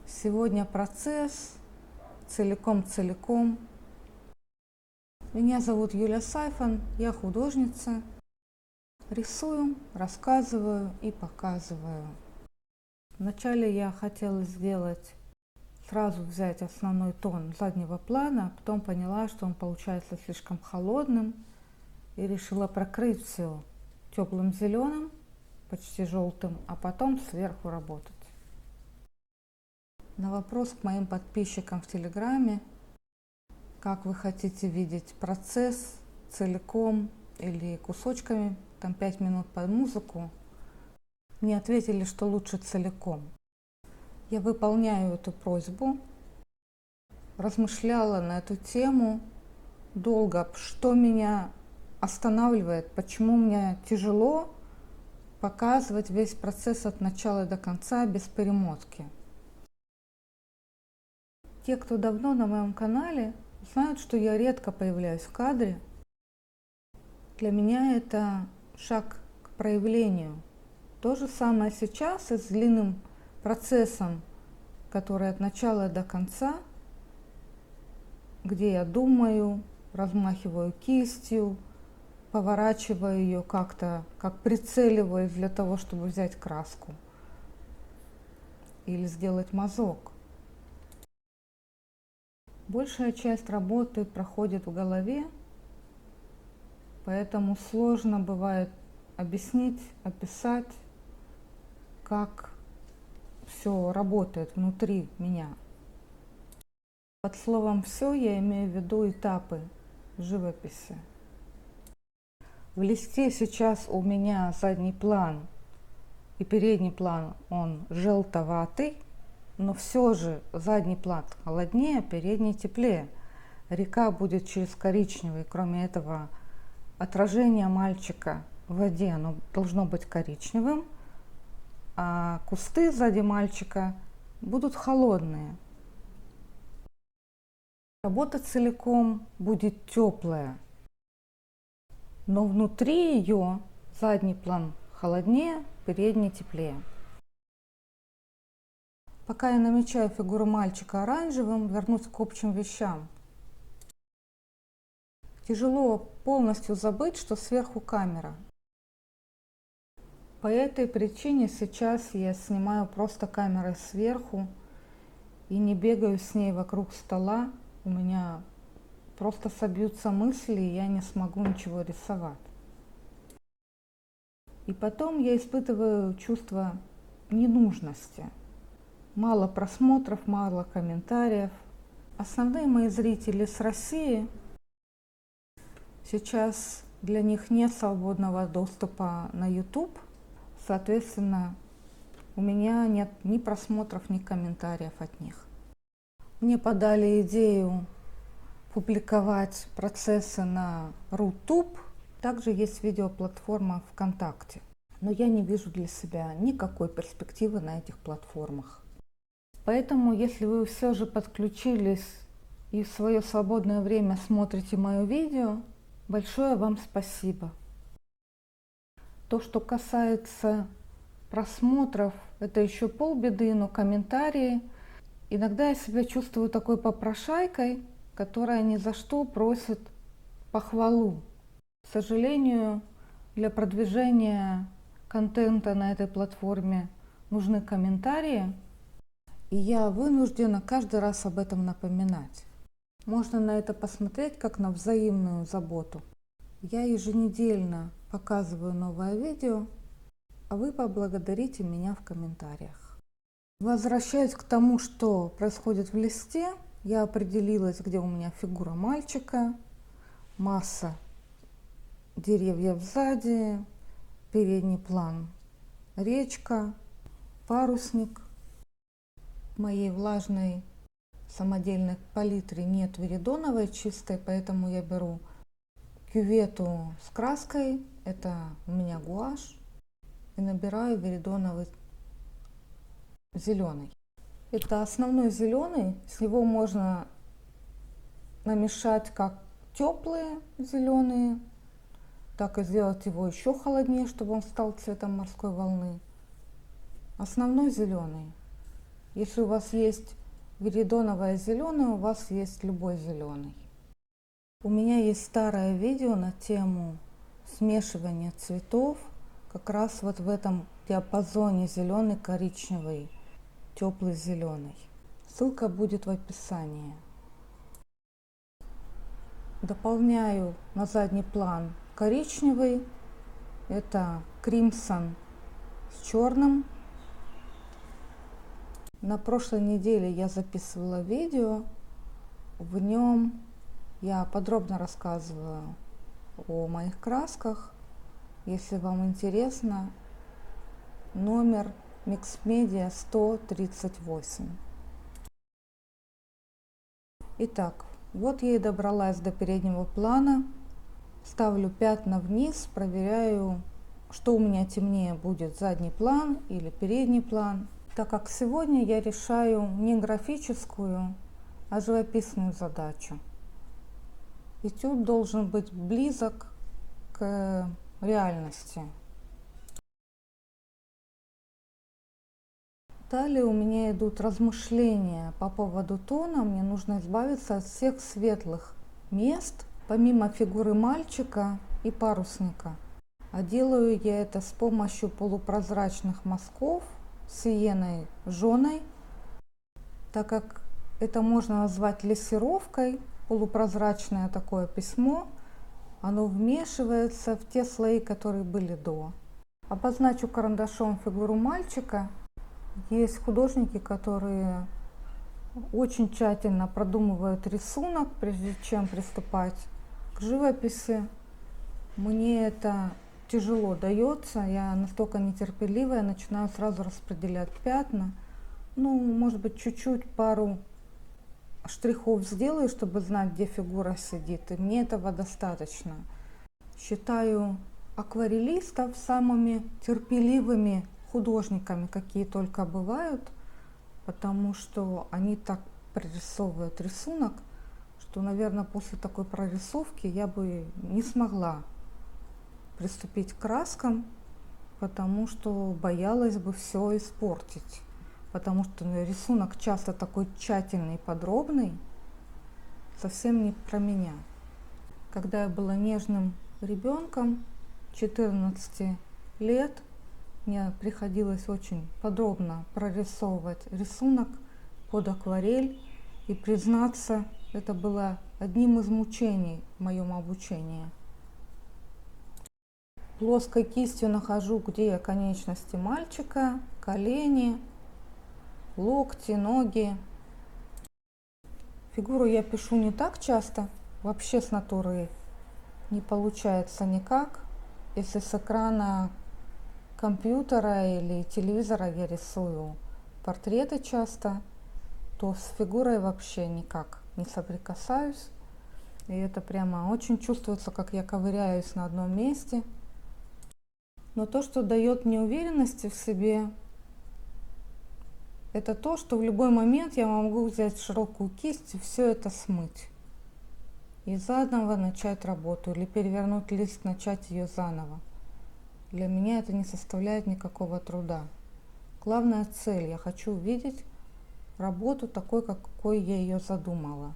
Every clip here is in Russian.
Сегодня процесс целиком. Меня зовут Юлия Сайфан, я художница. Рисую, рассказываю и показываю. Вначале я хотела сразу взять основной тон заднего плана, потом поняла, что он получается слишком холодным, и решила прокрыть все теплым зеленым, почти желтым, а потом сверху работать. На вопрос к моим подписчикам в Телеграме, как вы хотите видеть процесс целиком или кусочками, там 5 минут под музыку, мне ответили, что лучше целиком. Я выполняю эту просьбу, размышляла на эту тему долго, что меня останавливает, почему мне тяжело показывать весь процесс от начала до конца без перемотки. Те, кто давно на моем канале, знают, что я редко появляюсь в кадре. Для меня это шаг к проявлению. То же самое сейчас и с длинным процессом, который от начала до конца, где я думаю, размахиваю кистью, поворачиваю ее как-то, как прицеливаюсь для того, чтобы взять краску или сделать мазок. Большая часть работы проходит в голове, поэтому сложно бывает объяснить, описать, как все работает внутри меня. Под словом «все» я имею в виду этапы живописи. В листе сейчас у меня задний план и передний план, он желтоватый, но все же задний план холоднее, передний теплее. Река будет через коричневый, кроме этого отражение мальчика в воде, оно должно быть коричневым, а кусты сзади мальчика будут холодные. Работа целиком будет теплая, но внутри ее задний план холоднее, передний теплее. Пока я намечаю фигуру мальчика оранжевым, вернусь к общим вещам. Тяжело полностью забыть, что сверху камера. По этой причине сейчас я снимаю просто камерой сверху и не бегаю с ней вокруг стола. У меня просто собьются мысли, и я не смогу ничего рисовать. И потом я испытываю чувство ненужности. Мало просмотров, мало комментариев. Основные мои зрители с России. Сейчас для них нет свободного доступа на YouTube. Соответственно, у меня нет ни просмотров, ни комментариев от них. Мне подали идею публиковать процессы на Рутуб. Также есть видеоплатформа ВКонтакте. Но я не вижу для себя никакой перспективы на этих платформах. Поэтому, если вы все же подключились и в свое свободное время смотрите мое видео, большое вам спасибо. То, что касается просмотров, это еще полбеды, но комментарии. Иногда я себя чувствую такой попрошайкой, которая ни за что просит похвалу. К сожалению, для продвижения контента на этой платформе нужны комментарии, и я вынуждена каждый раз об этом напоминать. Можно на это посмотреть как на взаимную заботу. Я еженедельно показываю новое видео, а вы поблагодарите меня в комментариях. Возвращаясь к тому, что происходит в листе, я определилась, где у меня фигура мальчика, масса деревьев сзади, передний план речка, парусник. В моей влажной самодельной палитре нет веридоновой чистой, поэтому я беру кювету с краской, это у меня гуашь, и набираю веридоновый зеленый. Это основной зеленый, с него можно намешать как теплые зеленые, так и сделать его еще холоднее, чтобы он стал цветом морской волны. Основной зеленый. Если у вас есть веридоновая зеленая, у вас есть любой зеленый. У меня есть старое видео на тему смешивания цветов, как раз вот в этом диапазоне зеленый, коричневый, теплый зеленый. Ссылка будет в описании. Дополняю на задний план коричневый, это кримсон с черным. На прошлой неделе я записывала видео, в нем я подробно рассказываю о моих красках. Если вам интересно, номер Mixmedia 138. Итак, вот я и добралась до переднего плана. Ставлю пятна вниз, проверяю, что у меня темнее будет, задний план или передний план. Так как сегодня я решаю не графическую, а живописную задачу. Этюд должен быть близок к реальности. Далее у меня идут размышления по поводу тона. Мне нужно избавиться от всех светлых мест, помимо фигуры мальчика и парусника. А делаю я это с помощью полупрозрачных мазков с сиеной жженой, так как это можно назвать лессировкой. Полупрозрачное такое письмо, оно вмешивается в те слои, которые были до. Обозначу карандашом фигуру мальчика. Есть художники, которые очень тщательно продумывают рисунок, прежде чем приступать к живописи. Мне это тяжело дается, я настолько нетерпеливая, начинаю сразу распределять пятна. Ну, может быть, чуть-чуть пару штрихов сделаю, чтобы знать, где фигура сидит, и мне этого достаточно. Считаю акварелистов самыми терпеливыми художниками, какие только бывают, потому что они так прорисовывают рисунок, что, наверное, после такой прорисовки я бы не смогла приступить к краскам, потому что боялась бы все испортить. Потому что рисунок часто такой тщательный и подробный, совсем не про меня. Когда я была нежным ребенком, 14 лет, мне приходилось очень подробно прорисовывать рисунок под акварель. И признаться, это было одним из мучений в моем обучении. Плоской кистью нахожу, где конечности мальчика, колени, локти, ноги. Фигуру я пишу не так часто, вообще с натуры не получается никак. Если с экрана компьютера или телевизора я рисую портреты часто, то с фигурой вообще никак не соприкасаюсь. И это прямо очень чувствуется, как я ковыряюсь на одном месте. Но то, что дает мне уверенности в себе, это то, что в любой момент я могу взять широкую кисть и все это смыть. И заново начать работу, или перевернуть лист, начать ее заново. Для меня это не составляет никакого труда. Главная цель, я хочу увидеть работу такой, какой я ее задумала.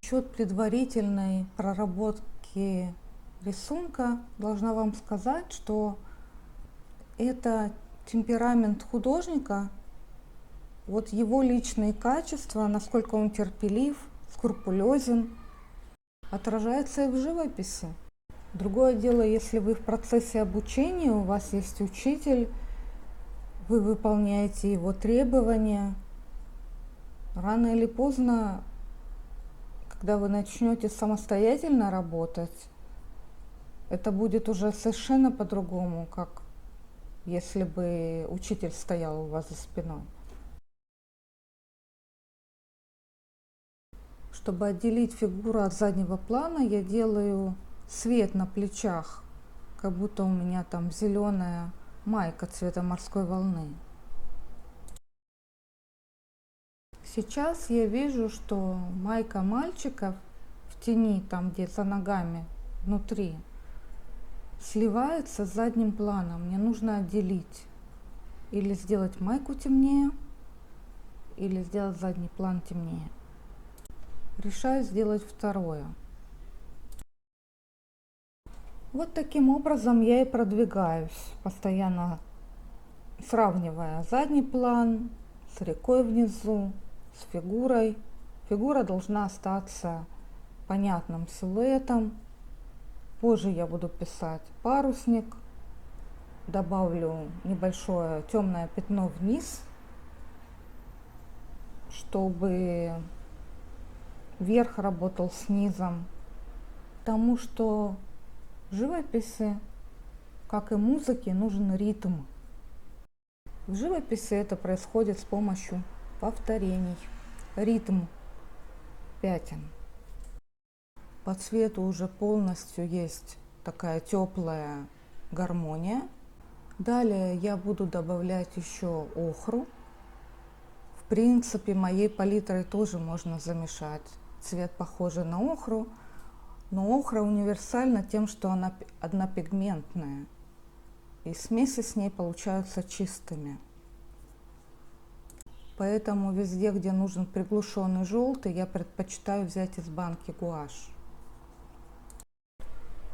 Насчет предварительной проработки рисунка должна вам сказать, что это темперамент художника, вот его личные качества, насколько он терпелив, скрупулезен, отражается и в живописи. Другое дело, если вы в процессе обучения, у вас есть учитель, вы выполняете его требования, рано или поздно, когда вы начнете самостоятельно работать, это будет уже совершенно по-другому, как если бы учитель стоял у вас за спиной. Чтобы отделить фигуру от заднего плана, я делаю свет на плечах, как будто у меня там зеленая майка цвета морской волны. Сейчас я вижу, что майка мальчика в тени, там где за ногами, внутри, сливается с задним планом. Мне нужно отделить или сделать майку темнее, или сделать задний план темнее. Решаю сделать второе. Вот таким образом я и продвигаюсь, постоянно сравнивая задний план с рекой внизу, с фигурой. Фигура должна остаться понятным силуэтом. Позже я буду писать парусник. Добавлю небольшое темное пятно вниз, чтобы верх работал с низом. Потому что в живописи, как и музыке, нужен ритм. В живописи это происходит с помощью повторений. Ритм пятен. По цвету уже полностью есть такая теплая гармония. Далее я буду добавлять еще охру. В принципе, моей палитрой тоже можно замешать. Цвет похожий на охру, но охра универсальна тем, что она однопигментная, и смеси с ней получаются чистыми. Поэтому везде, где нужен приглушенный желтый, я предпочитаю взять из банки гуашь.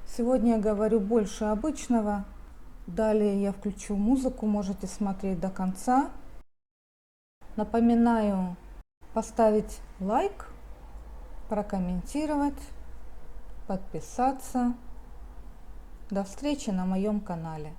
Сегодня я говорю больше обычного. Далее я включу музыку, можете смотреть до конца. Напоминаю поставить лайк, прокомментировать, подписаться. До встречи на моем канале.